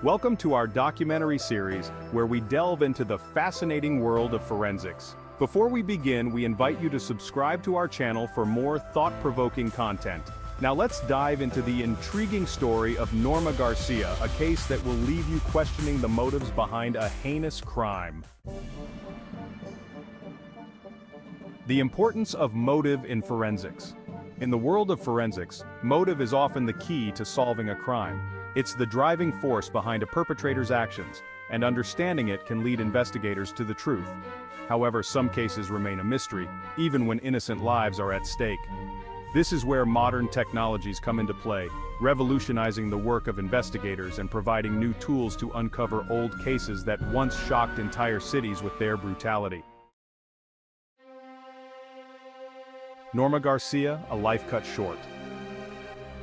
Welcome to our documentary series, where we delve into the fascinating world of forensics. Before we begin, we invite you to subscribe to our channel for more thought-provoking content. Now let's dive into the intriguing story of Norma Garcia, a case that will leave you questioning the motives behind a heinous crime. The importance of motive in forensics. In the world of forensics, motive is often the key to solving a crime. It's the driving force behind a perpetrator's actions, and understanding it can lead investigators to the truth. However, some cases remain a mystery, even when innocent lives are at stake. This is where modern technologies come into play, revolutionizing the work of investigators and providing new tools to uncover old cases that once shocked entire cities with their brutality. Norma Garcia, a life cut short.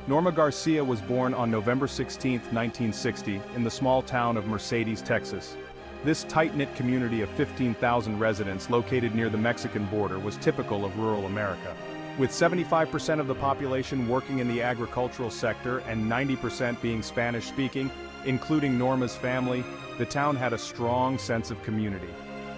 Norma Garcia was born on November 16, 1960, in the small town of Mercedes, Texas. This tight-knit community of 15,000 residents located near the Mexican border was typical of rural America. With 75% of the population working in the agricultural sector and 90% being Spanish-speaking, including Norma's family, the town had a strong sense of community.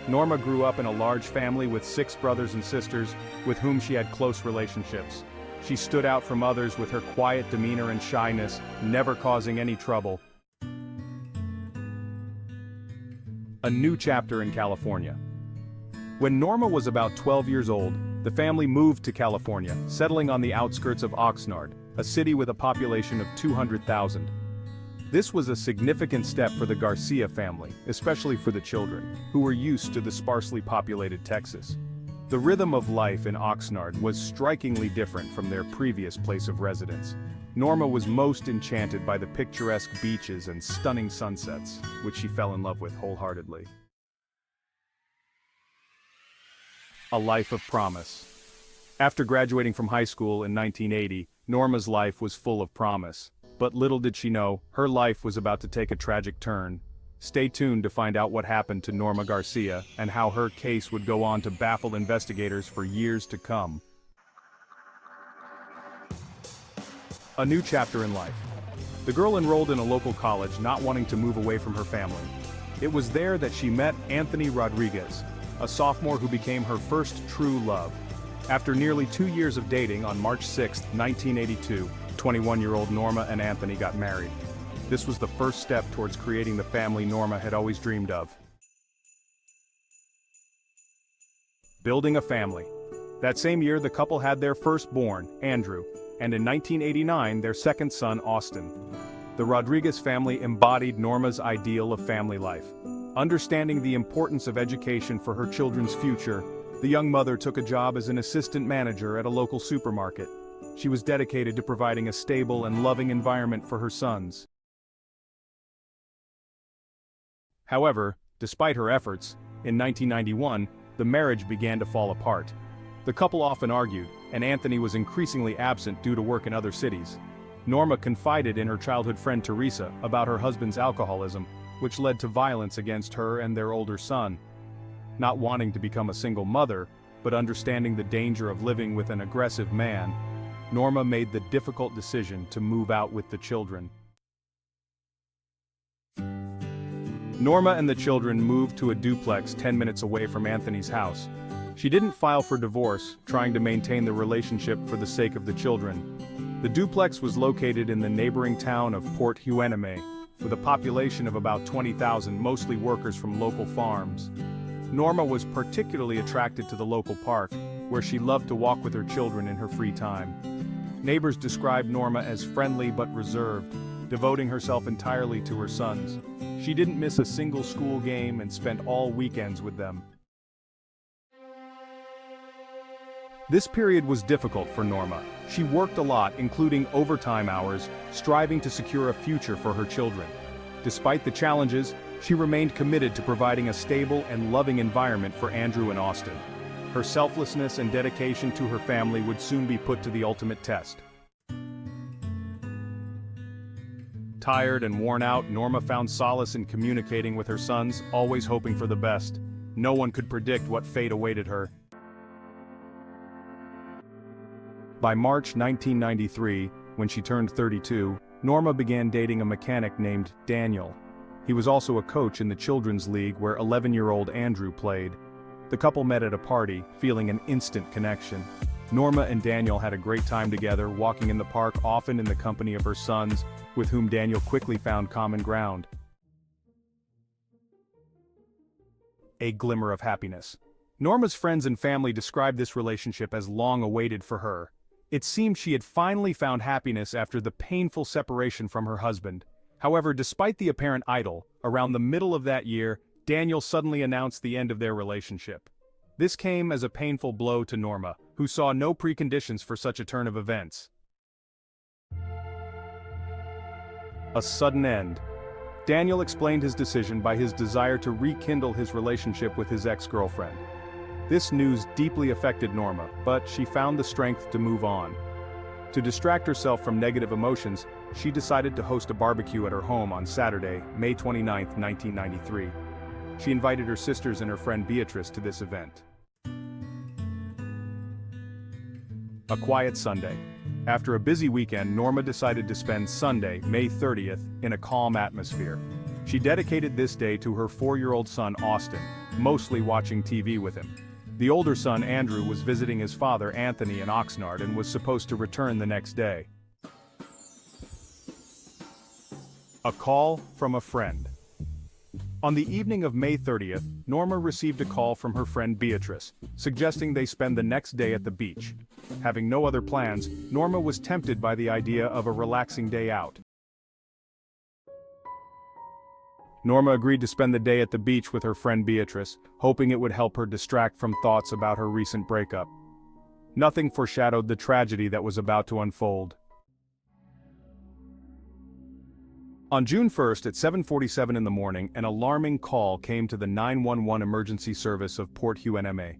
Norma grew up in a large family with 6 brothers and sisters, with whom she had close relationships. She stood out from others with her quiet demeanor and shyness, never causing any trouble. A new chapter in California. When Norma was about 12 years old, the family moved to California, settling on the outskirts of Oxnard, a city with a population of 200,000. This was a significant step for the Garcia family, especially for the children, who were used to the sparsely populated Texas. The rhythm of life in Oxnard was strikingly different from their previous place of residence. Norma was most enchanted by the picturesque beaches and stunning sunsets, which she fell in love with wholeheartedly. A life of promise. After graduating from high school in 1980, Norma's life was full of promise. But little did she know, her life was about to take a tragic turn. Stay tuned to find out what happened to Norma Garcia and how her case would go on to baffle investigators for years to come. A new chapter in life. The girl enrolled in a local college, not wanting to move away from her family. It was there that she met Anthony Rodriguez, a sophomore who became her first true love. After nearly 2 years of dating, on March 6, 1982, 21-year-old Norma and Anthony got married. This was the first step towards creating the family Norma had always dreamed of. Building a family. That same year, the couple had their firstborn, Andrew, and in 1989, their second son, Austin. The Rodriguez family embodied Norma's ideal of family life. Understanding the importance of education for her children's future, the young mother took a job as an assistant manager at a local supermarket. She was dedicated to providing a stable and loving environment for her sons. However, despite her efforts, in 1991, the marriage began to fall apart. The couple often argued, and Anthony was increasingly absent due to work in other cities. Norma confided in her childhood friend Teresa about her husband's alcoholism, which led to violence against her and their older son. Not wanting to become a single mother, but understanding the danger of living with an aggressive man, Norma made the difficult decision to move out with the children. Norma and the children moved to a duplex 10 minutes away from Anthony's house. She didn't file for divorce, trying to maintain the relationship for the sake of the children. The duplex was located in the neighboring town of Port Hueneme, with a population of about 20,000, mostly workers from local farms. Norma was particularly attracted to the local park, where she loved to walk with her children in her free time. Neighbors described Norma as friendly but reserved, devoting herself entirely to her sons. She didn't miss a single school game and spent all weekends with them. This period was difficult for Norma. She worked a lot, including overtime hours, striving to secure a future for her children. Despite the challenges, she remained committed to providing a stable and loving environment for Andrew and Austin. Her selflessness and dedication to her family would soon be put to the ultimate test. Tired and worn out, Norma found solace in communicating with her sons, always hoping for the best. No one could predict what fate awaited her. By March 1993, when she turned 32, Norma began dating a mechanic named Daniel. He was also a coach in the children's league where 11-year-old Andrew played. The couple met at a party, feeling an instant connection. Norma and Daniel had a great time together, walking in the park often in the company of her sons, with whom Daniel quickly found common ground. A glimmer of happiness. Norma's friends and family described this relationship as long awaited for her. It seemed she had finally found happiness after the painful separation from her husband. However, despite the apparent idyll, around the middle of that year, Daniel suddenly announced the end of their relationship. This came as a painful blow to Norma, who saw no preconditions for such a turn of events. A sudden end. Daniel explained his decision by his desire to rekindle his relationship with his ex-girlfriend. This news deeply affected Norma, but she found the strength to move on. To distract herself from negative emotions, she decided to host a barbecue at her home on Saturday, May 29, 1993. She invited her sisters and her friend Beatrice to this event. A quiet Sunday. After a busy weekend, Norma decided to spend Sunday, May 30th, in a calm atmosphere. She dedicated this day to her 4-year-old son Austin, mostly watching TV with him. The older son Andrew was visiting his father Anthony in Oxnard and was supposed to return the next day. A call from a friend. On the evening of May 30th, Norma received a call from her friend Beatrice, suggesting they spend the next day at the beach. Having no other plans, Norma was tempted by the idea of a relaxing day out. Norma agreed to spend the day at the beach with her friend Beatrice, hoping it would help her distract from thoughts about her recent breakup. Nothing foreshadowed the tragedy that was about to unfold. On June 1st at 7:47 in the morning, an alarming call came to the 911 emergency service of Port Hueneme.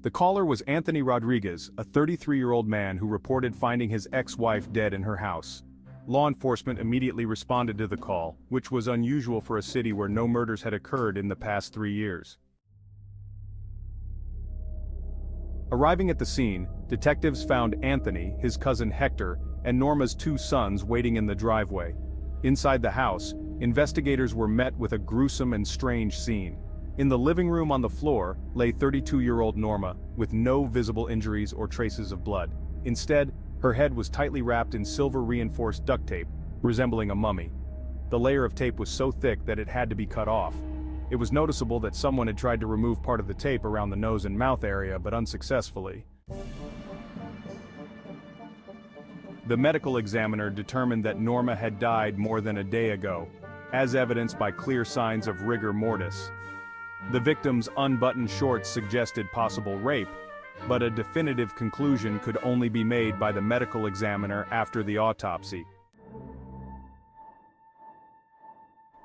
The caller was Anthony Rodriguez, a 33-year-old man who reported finding his ex-wife dead in her house. Law enforcement immediately responded to the call, which was unusual for a city where no murders had occurred in the past 3 years. Arriving at the scene, detectives found Anthony, his cousin Hector, and Norma's 2 sons waiting in the driveway. Inside the house, investigators were met with a gruesome and strange scene. In the living room on the floor lay 32-year-old Norma, with no visible injuries or traces of blood. Instead, her head was tightly wrapped in silver-reinforced duct tape, resembling a mummy. The layer of tape was so thick that it had to be cut off. It was noticeable that someone had tried to remove part of the tape around the nose and mouth area, but unsuccessfully. The medical examiner determined that Norma had died more than a day ago, as evidenced by clear signs of rigor mortis. The victim's unbuttoned shorts suggested possible rape, but a definitive conclusion could only be made by the medical examiner after the autopsy.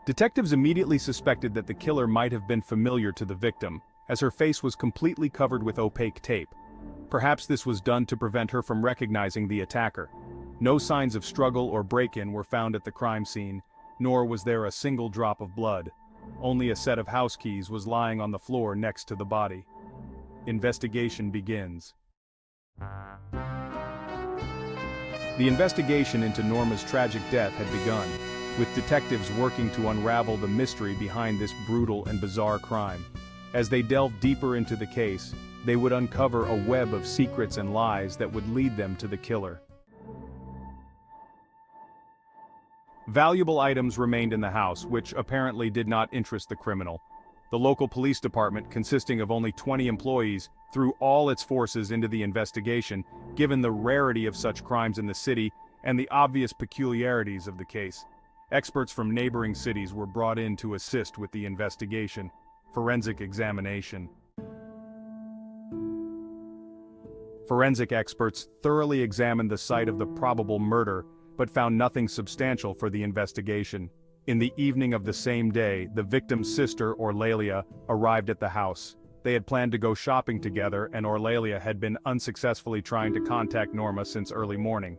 Detectives immediately suspected that the killer might have been familiar to the victim, as her face was completely covered with opaque tape. Perhaps this was done to prevent her from recognizing the attacker. No signs of struggle or break-in were found at the crime scene, nor was there a single drop of blood. Only a set of house keys was lying on the floor next to the body. Investigation begins. The investigation into Norma's tragic death had begun, with detectives working to unravel the mystery behind this brutal and bizarre crime. As they delved deeper into the case, they would uncover a web of secrets and lies that would lead them to the killer. Valuable items remained in the house, which apparently did not interest the criminal. The local police department, consisting of only 20 employees, threw all its forces into the investigation, given the rarity of such crimes in the city and the obvious peculiarities of the case. Experts from neighboring cities were brought in to assist with the investigation. Forensic examination. Forensic experts thoroughly examined the site of the probable murder, but found nothing substantial for the investigation. In the evening of the same day, the victim's sister, Orlalia, arrived at the house. They had planned to go shopping together, and Orlalia had been unsuccessfully trying to contact Norma since early morning.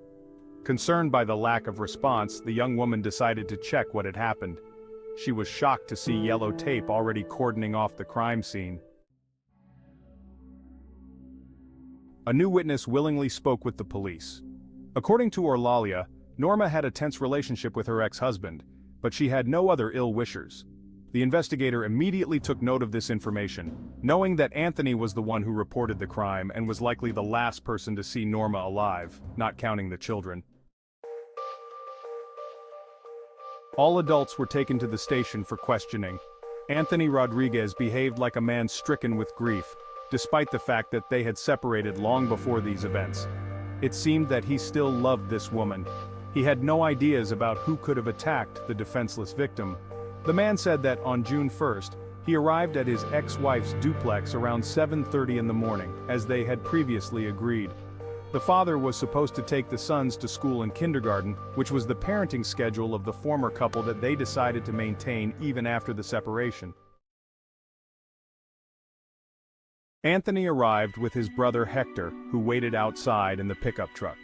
Concerned by the lack of response, the young woman decided to check what had happened. She was shocked to see yellow tape already cordoning off the crime scene. A new witness willingly spoke with the police. According to Orlalia, Norma had a tense relationship with her ex-husband, but she had no other ill wishers. The investigator immediately took note of this information, knowing that Anthony was the one who reported the crime and was likely the last person to see Norma alive, not counting the children. All adults were taken to the station for questioning. Anthony Rodriguez behaved like a man stricken with grief, despite the fact that they had separated long before these events. It seemed that he still loved this woman. He had no ideas about who could have attacked the defenseless victim. The man said that on June 1st, he arrived at his ex-wife's duplex around 7:30 in the morning, as they had previously agreed. The father was supposed to take the sons to school and kindergarten, which was the parenting schedule of the former couple that they decided to maintain even after the separation. Anthony arrived with his brother Hector, who waited outside in the pickup truck.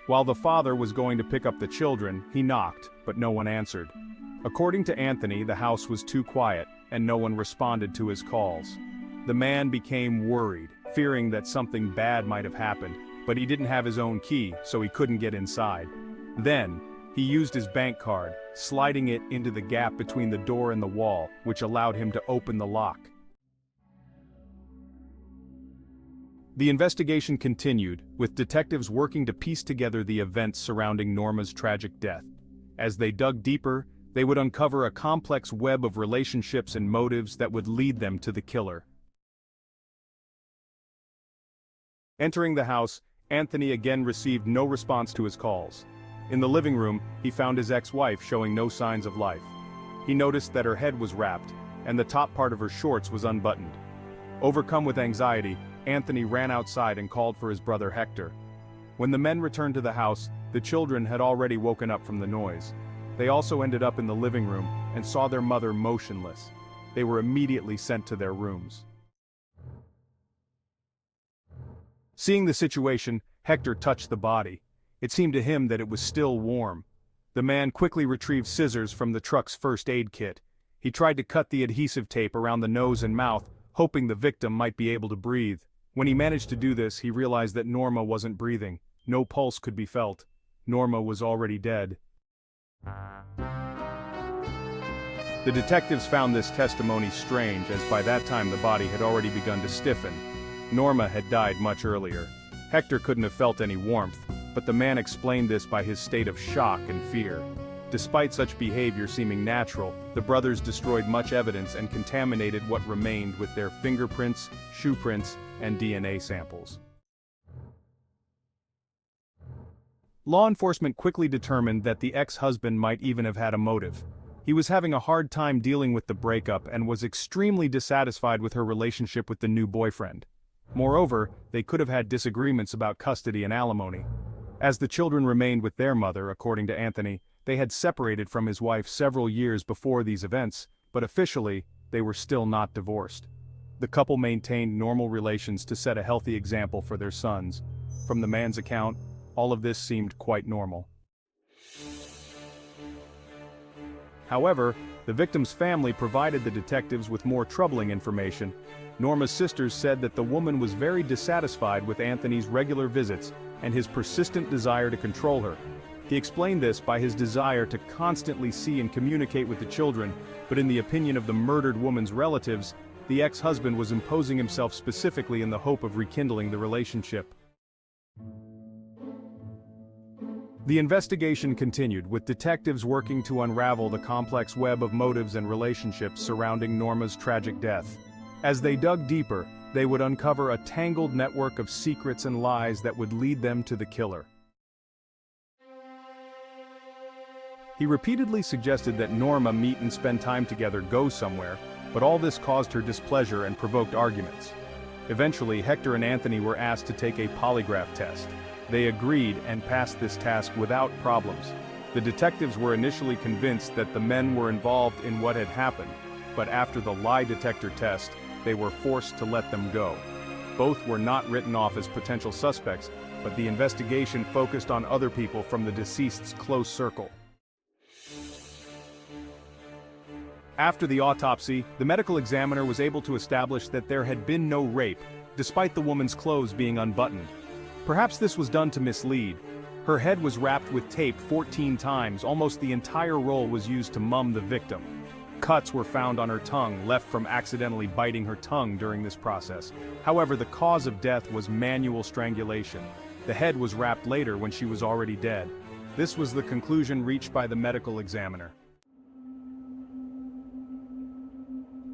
While the father was going to pick up the children, he knocked, but no one answered. According to Anthony, the house was too quiet, and no one responded to his calls. The man became worried, fearing that something bad might have happened, but he didn't have his own key, so he couldn't get inside. Then, he used his bank card, sliding it into the gap between the door and the wall, which allowed him to open the lock. The investigation continued, with detectives working to piece together the events surrounding Norma's tragic death. As they dug deeper, they would uncover a complex web of relationships and motives that would lead them to the killer. Entering the house, Anthony again received no response to his calls. In the living room, he found his ex-wife showing no signs of life. He noticed that her head was wrapped, and the top part of her shorts was unbuttoned. Overcome with anxiety, Anthony ran outside and called for his brother Hector. When the men returned to the house, the children had already woken up from the noise. They also ended up in the living room and saw their mother motionless. They were immediately sent to their rooms. Seeing the situation, Hector touched the body. It seemed to him that it was still warm. The man quickly retrieved scissors from the truck's first aid kit. He tried to cut the adhesive tape around the nose and mouth, hoping the victim might be able to breathe. When he managed to do this, he realized that Norma wasn't breathing. No pulse could be felt. Norma was already dead. The detectives found this testimony strange, as by that time the body had already begun to stiffen. Norma had died much earlier. Hector couldn't have felt any warmth, but the man explained this by his state of shock and fear. Despite such behavior seeming natural, the brothers destroyed much evidence and contaminated what remained with their fingerprints, shoe prints, and DNA samples. Law enforcement quickly determined that the ex-husband might even have had a motive. He was having a hard time dealing with the breakup and was extremely dissatisfied with her relationship with the new boyfriend. Moreover, they could have had disagreements about custody and alimony. As the children remained with their mother, according to Anthony, they had separated from his wife several years before these events, but officially, they were still not divorced. The couple maintained normal relations to set a healthy example for their sons. From the man's account, all of this seemed quite normal. However, the victim's family provided the detectives with more troubling information. Norma's sisters said that the woman was very dissatisfied with Anthony's regular visits and his persistent desire to control her. He explained this by his desire to constantly see and communicate with the children, but in the opinion of the murdered woman's relatives, the ex-husband was imposing himself specifically in the hope of rekindling the relationship. The investigation continued, with detectives working to unravel the complex web of motives and relationships surrounding Norma's tragic death. As they dug deeper, they would uncover a tangled network of secrets and lies that would lead them to the killer. He repeatedly suggested that Norma meet and spend time together, go somewhere, but all this caused her displeasure and provoked arguments. Eventually, Hector and Anthony were asked to take a polygraph test. They agreed and passed this task without problems. The detectives were initially convinced that the men were involved in what had happened, but after the lie detector test, they were forced to let them go. Both were not written off as potential suspects, but the investigation focused on other people from the deceased's close circle. After the autopsy, the medical examiner was able to establish that there had been no rape, despite the woman's clothes being unbuttoned. Perhaps this was done to mislead. Her head was wrapped with tape 14 times, almost the entire roll was used to mum the victim. Cuts were found on her tongue, left from accidentally biting her tongue during this process. However, the cause of death was manual strangulation. The head was wrapped later when she was already dead. This was the conclusion reached by the medical examiner.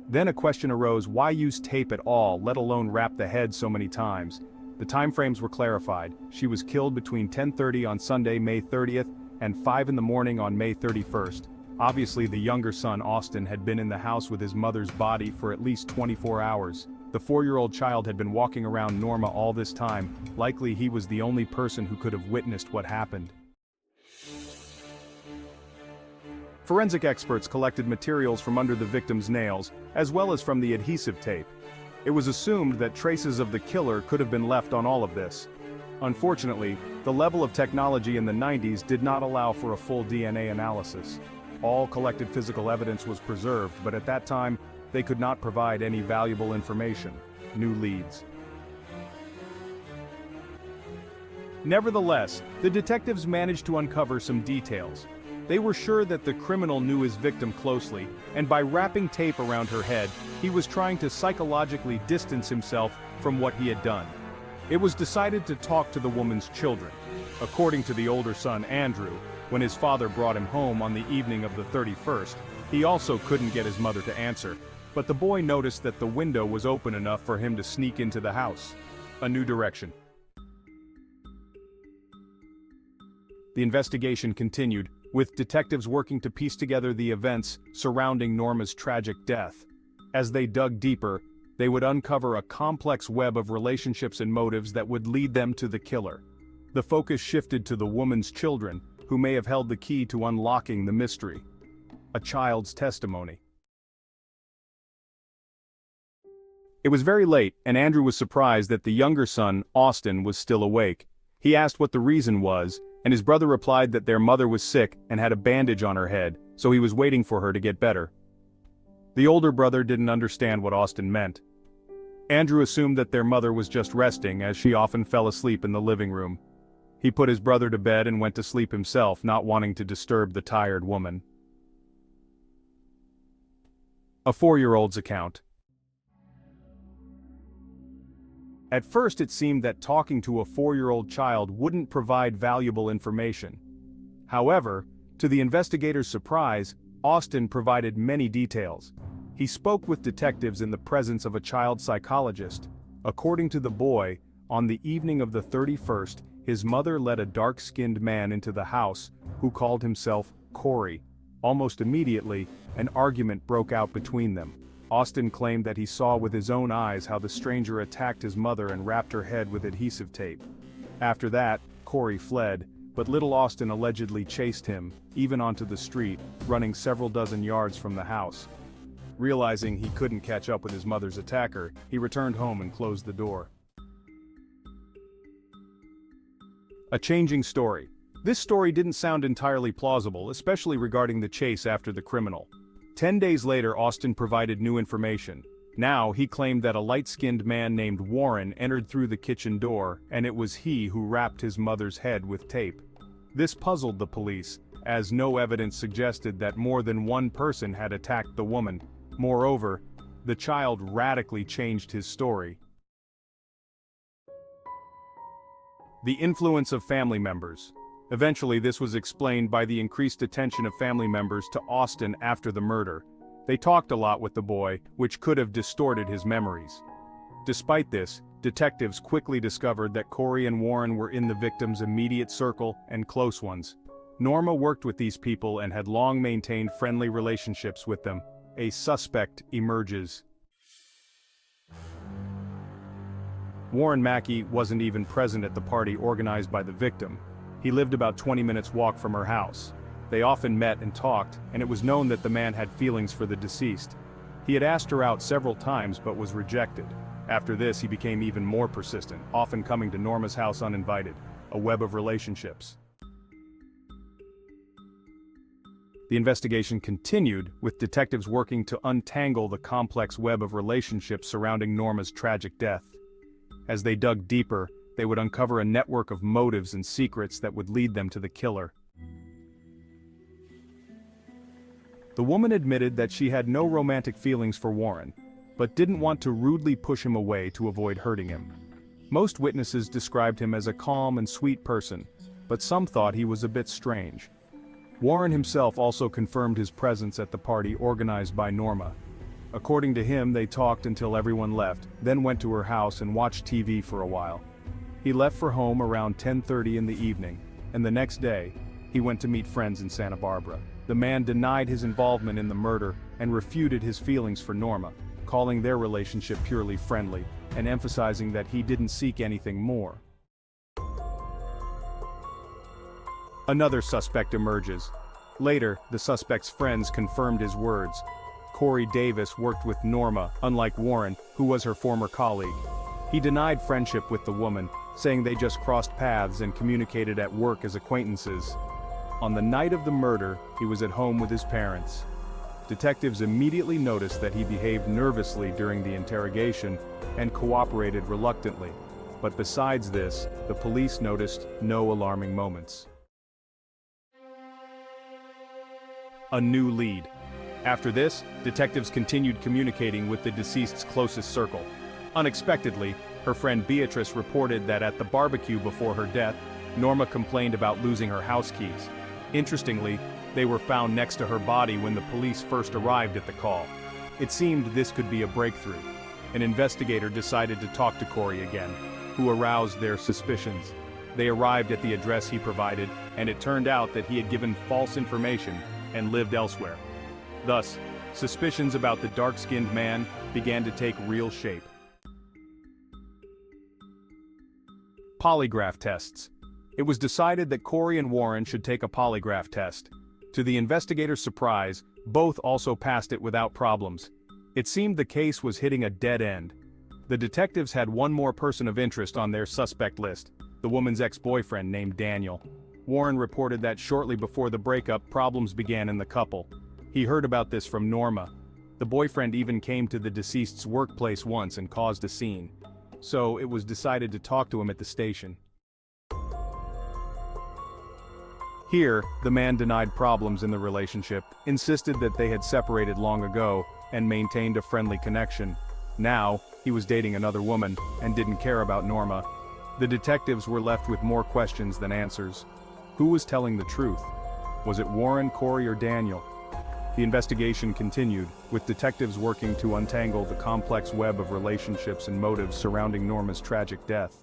Then a question arose: why use tape at all, let alone wrap the head so many times? The timeframes were clarified. She was killed between 10:30 on Sunday, May 30th, and 5 in the morning on May 31st. Obviously, the younger son, Austin, had been in the house with his mother's body for at least 24 hours. The 4-year-old child had been walking around Norma all this time. Likely he was the only person who could have witnessed what happened. Forensic experts collected materials from under the victim's nails, as well as from the adhesive tape. It was assumed that traces of the killer could have been left on all of this. Unfortunately, the level of technology in the 90s did not allow for a full DNA analysis. All collected physical evidence was preserved, but at that time, they could not provide any valuable information. New leads. Nevertheless, the detectives managed to uncover some details. They were sure that the criminal knew his victim closely, and by wrapping tape around her head, he was trying to psychologically distance himself from what he had done. It was decided to talk to the woman's children. According to the older son, Andrew, when his father brought him home on the evening of the 31st, he also couldn't get his mother to answer, but the boy noticed that the window was open enough for him to sneak into the house. A new direction. The investigation continued, with detectives working to piece together the events surrounding Norma's tragic death. As they dug deeper, they would uncover a complex web of relationships and motives that would lead them to the killer. The focus shifted to the woman's children, who may have held the key to unlocking the mystery. A child's testimony. It was very late, and Andrew was surprised that the younger son, Austin, was still awake. He asked what the reason was, and his brother replied that their mother was sick and had a bandage on her head, so he was waiting for her to get better. The older brother didn't understand what Austin meant. Andrew assumed that their mother was just resting, as she often fell asleep in the living room. He put his brother to bed and went to sleep himself, not wanting to disturb the tired woman. A 4-year-old's account. At first it seemed that talking to a 4-year-old child wouldn't provide valuable information. However, to the investigators' surprise, Austin provided many details. He spoke with detectives in the presence of a child psychologist. According to the boy, on the evening of the 31st, his mother let a dark-skinned man into the house, who called himself Corey. Almost immediately, an argument broke out between them. Austin claimed that he saw with his own eyes how the stranger attacked his mother and wrapped her head with adhesive tape. After that, Corey fled, but little Austin allegedly chased him, even onto the street, running several dozen yards from the house. Realizing he couldn't catch up with his mother's attacker, he returned home and closed the door. A changing story. This story didn't sound entirely plausible, especially regarding the chase after the criminal. 10 days later, Austin provided new information. Now, he claimed that a light-skinned man named Warren entered through the kitchen door, and it was he who wrapped his mother's head with tape. This puzzled the police, as no evidence suggested that more than one person had attacked the woman. Moreover, the child radically changed his story. The influence of family members. Eventually, this was explained by the increased attention of family members to Austin after the murder. They talked a lot with the boy, which could have distorted his memories. Despite this, detectives quickly discovered that Corey and Warren were in the victim's immediate circle and close ones. Norma worked with these people and had long maintained friendly relationships with them. A suspect emerges. Warren Mackey wasn't even present at the party organized by the victim. He lived about 20 minutes' walk from her house. They often met and talked, and it was known that the man had feelings for the deceased. He had asked her out several times but was rejected. After this, he became even more persistent, often coming to Norma's house uninvited. A web of relationships. The investigation continued, with detectives working to untangle the complex web of relationships surrounding Norma's tragic death. As they dug deeper, they would uncover a network of motives and secrets that would lead them to the killer. The woman admitted that she had no romantic feelings for Warren, but didn't want to rudely push him away to avoid hurting him. Most witnesses described him as a calm and sweet person, but some thought he was a bit strange. Warren himself also confirmed his presence at the party organized by Norma. According to him, they talked until everyone left, then went to her house and watched TV for a while. He left for home around 10:30 in the evening, and the next day, he went to meet friends in Santa Barbara. The man denied his involvement in the murder and refuted his feelings for Norma, calling their relationship purely friendly, and emphasizing that he didn't seek anything more. Another suspect emerges. Later, the suspect's friends confirmed his words. Corey Davis worked with Norma, unlike Warren, who was her former colleague. He denied friendship with the woman, saying they just crossed paths and communicated at work as acquaintances. On the night of the murder, he was at home with his parents. Detectives immediately noticed that he behaved nervously during the interrogation and cooperated reluctantly. But besides this, the police noticed no alarming moments. A new lead. After this, detectives continued communicating with the deceased's closest circle. Unexpectedly, her friend Beatrice reported that at the barbecue before her death, Norma complained about losing her house keys. Interestingly, they were found next to her body when the police first arrived at the call. It seemed this could be a breakthrough. An investigator decided to talk to Corey again, who aroused their suspicions. They arrived at the address he provided, and it turned out that he had given false information and lived elsewhere. Thus, suspicions about the dark-skinned man began to take real shape. Polygraph tests. It was decided that Corey and Warren should take a polygraph test. To the investigators' surprise, both also passed it without problems. It seemed the case was hitting a dead end. The detectives had one more person of interest on their suspect list, the woman's ex-boyfriend named Daniel. Warren reported that shortly before the breakup, problems began in the couple. He heard about this from Norma. The boyfriend even came to the deceased's workplace once and caused a scene. So it was decided to talk to him at the station. Here, the man denied problems in the relationship, insisted that they had separated long ago, and maintained a friendly connection. Now, he was dating another woman, and didn't care about Norma. The detectives were left with more questions than answers. Who was telling the truth? Was it Warren, Corey, or Daniel? The investigation continued, with detectives working to untangle the complex web of relationships and motives surrounding Norma's tragic death.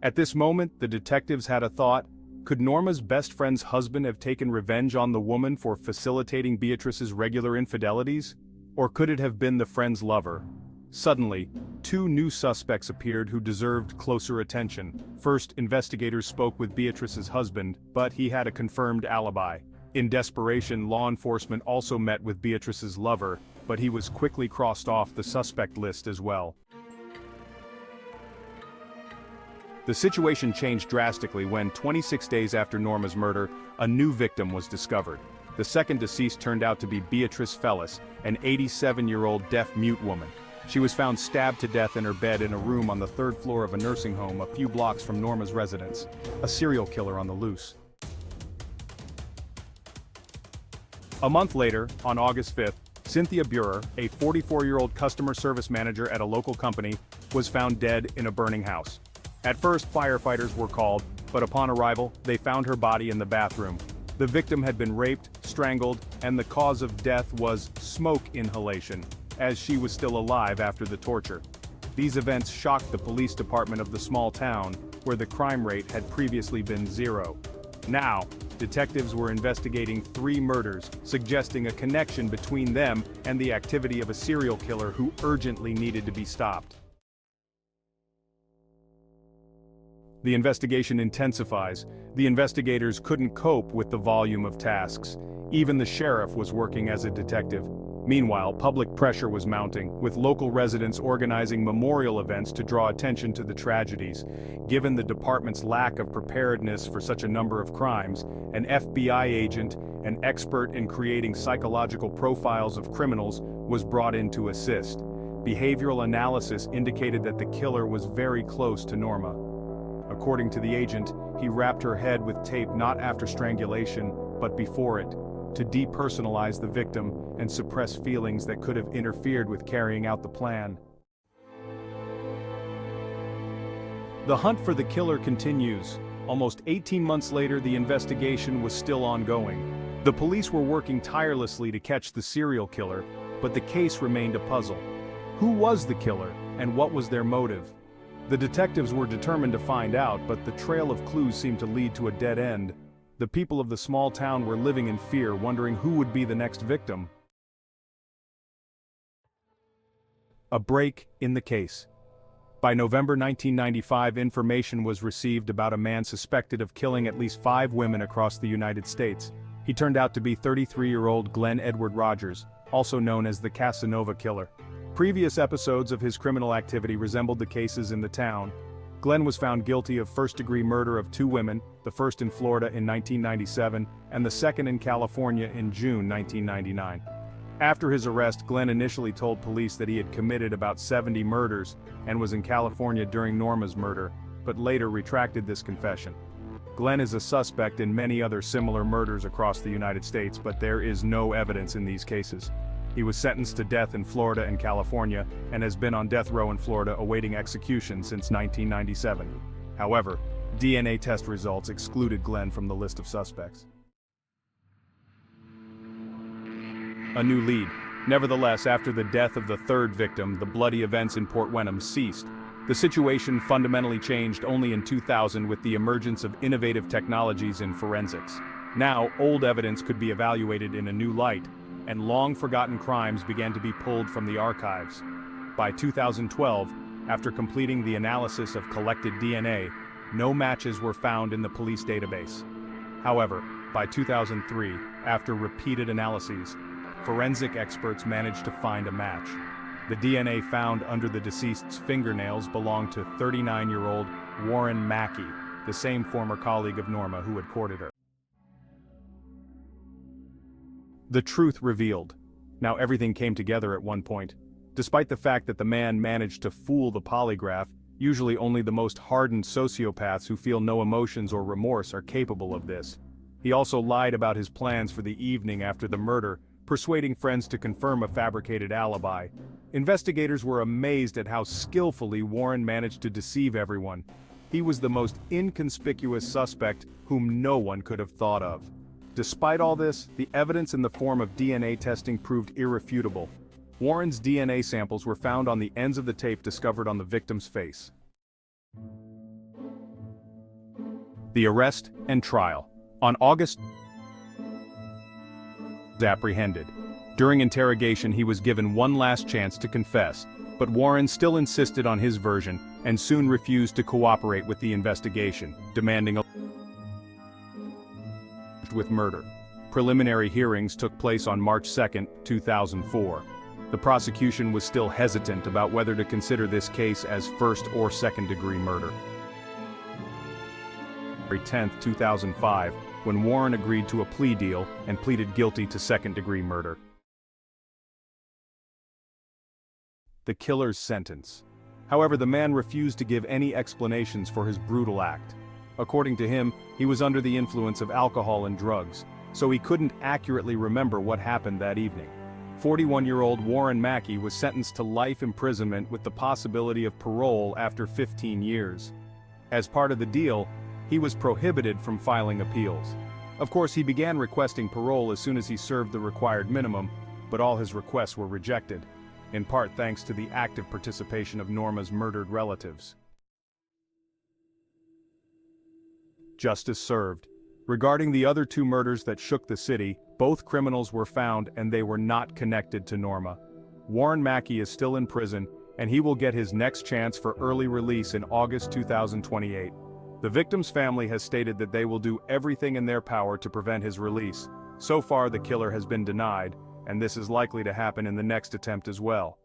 At this moment, the detectives had a thought. Could Norma's best friend's husband have taken revenge on the woman for facilitating Beatrice's regular infidelities? Or could it have been the friend's lover? Suddenly, two new suspects appeared who deserved closer attention. First, investigators spoke with Beatrice's husband, but he had a confirmed alibi. In desperation, law enforcement also met with Beatrice's lover, but he was quickly crossed off the suspect list as well. The situation changed drastically when, 26 days after Norma's murder, a new victim was discovered. The second deceased turned out to be Beatrice Fellis, an 87-year-old deaf-mute woman. She was found stabbed to death in her bed in a room on the third floor of a nursing home a few blocks from Norma's residence. A serial killer on the loose. A month later, on August 5th, Cynthia Burer, a 44-year-old customer service manager at a local company, was found dead in a burning house. At first, firefighters were called, but upon arrival, they found her body in the bathroom. The victim had been raped, strangled, and the cause of death was smoke inhalation, as she was still alive after the torture. These events shocked the police department of the small town, where the crime rate had previously been 0. Now, detectives were investigating 3 murders, suggesting a connection between them and the activity of a serial killer who urgently needed to be stopped. The investigation intensifies. The investigators couldn't cope with the volume of tasks. Even the sheriff was working as a detective. Meanwhile, public pressure was mounting, with local residents organizing memorial events to draw attention to the tragedies. Given the department's lack of preparedness for such a number of crimes, an FBI agent, an expert in creating psychological profiles of criminals, was brought in to assist. behavioral analysis indicated that the killer was very close to Norma. According to the agent, he wrapped her head with tape not after strangulation, but before it, to depersonalize the victim and suppress feelings that could have interfered with carrying out the plan. The hunt for the killer continues. Almost 18 months later, the investigation was still ongoing. The police were working tirelessly to catch the serial killer, but the case remained a puzzle. Who was the killer, and what was their motive? The detectives were determined to find out, but the trail of clues seemed to lead to a dead end. The people of the small town were living in fear, wondering who would be the next victim. A break in the case. By November 1995, information was received about a man suspected of killing at least 5 women across the United States. He turned out to be 33-year-old Glenn Edward Rogers, also known as the Casanova Killer. Previous episodes of his criminal activity resembled the cases in the town. Glenn was found guilty of first-degree murder of 2 women, the first in Florida in 1997, and the second in California in June 1999. After his arrest, Glenn initially told police that he had committed about 70 murders and was in California during Norma's murder, but later retracted this confession. Glenn is a suspect in many other similar murders across the United States, but there is no evidence in these cases. He was sentenced to death in Florida and California, and has been on death row in Florida awaiting execution since 1997. However, DNA test results excluded Glenn from the list of suspects. A new lead. Nevertheless, after the death of the third victim, the bloody events in Port Wenham ceased. The situation fundamentally changed only in 2000 with the emergence of innovative technologies in forensics. Now, old evidence could be evaluated in a new light, and long-forgotten crimes began to be pulled from the archives. By 2012, after completing the analysis of collected DNA, no matches were found in the police database. However, by 2003, after repeated analyses, forensic experts managed to find a match. The DNA found under the deceased's fingernails belonged to 39-year-old Warren Mackey, the same former colleague of Norma who had courted her. The truth revealed. Now everything came together at one point. Despite the fact that the man managed to fool the polygraph, usually only the most hardened sociopaths who feel no emotions or remorse are capable of this. He also lied about his plans for the evening after the murder, persuading friends to confirm a fabricated alibi. Investigators were amazed at how skillfully Warren managed to deceive everyone. He was the most inconspicuous suspect whom no one could have thought of. Despite all this, the evidence in the form of DNA testing proved irrefutable. Warren's DNA samples were found on the ends of the tape discovered on the victim's face. The arrest and trial. On August, apprehended. During interrogation, he was given one last chance to confess, but Warren still insisted on his version and soon refused to cooperate with the investigation, demanding a with murder. Preliminary hearings took place on March 2, 2004. The prosecution was still hesitant about whether to consider this case as first or second-degree murder. February 10, 2005, when Warren agreed to a plea deal and pleaded guilty to second-degree murder. The killer's sentence. However, the man refused to give any explanations for his brutal act. According to him, he was under the influence of alcohol and drugs, so he couldn't accurately remember what happened that evening. 41-year-old Warren Mackey was sentenced to life imprisonment with the possibility of parole after 15 years. As part of the deal, he was prohibited from filing appeals. Of course, he began requesting parole as soon as he served the required minimum, but all his requests were rejected, in part thanks to the active participation of Norma's murdered relatives. Justice served. Regarding the other 2 murders that shook the city, both criminals were found and they were not connected to Norma. Warren Mackey is still in prison, and he will get his next chance for early release in August 2028. The victim's family has stated that they will do everything in their power to prevent his release. So far, the killer has been denied, and this is likely to happen in the next attempt as well.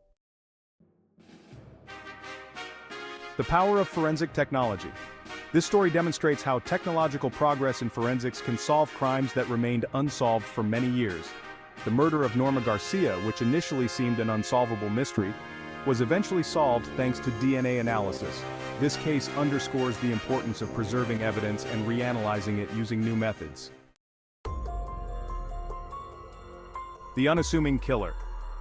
The power of forensic technology. This story demonstrates how technological progress in forensics can solve crimes that remained unsolved for many years. The murder of Norma Garcia, which initially seemed an unsolvable mystery, was eventually solved thanks to DNA analysis. This case underscores the importance of preserving evidence and reanalyzing it using new methods. The unassuming killer.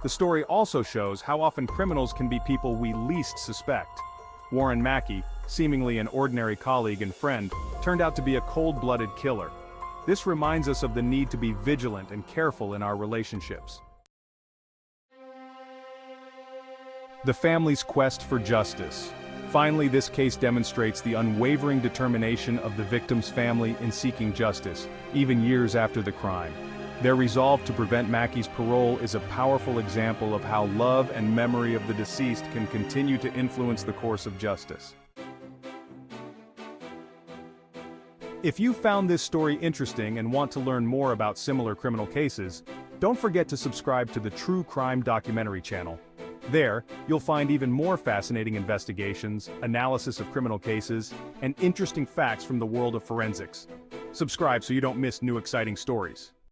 The story also shows how often criminals can be people we least suspect. Warren Mackey, seemingly an ordinary colleague and friend, turned out to be a cold-blooded killer. This reminds us of the need to be vigilant and careful in our relationships. The family's quest for justice. Finally, this case demonstrates the unwavering determination of the victim's family in seeking justice, even years after the crime. Their resolve to prevent Mackey's parole is a powerful example of how love and memory of the deceased can continue to influence the course of justice. If you found this story interesting and want to learn more about similar criminal cases, don't forget to subscribe to the True Crime Documentary channel. There, you'll find even more fascinating investigations, analysis of criminal cases, and interesting facts from the world of forensics. Subscribe so you don't miss new exciting stories.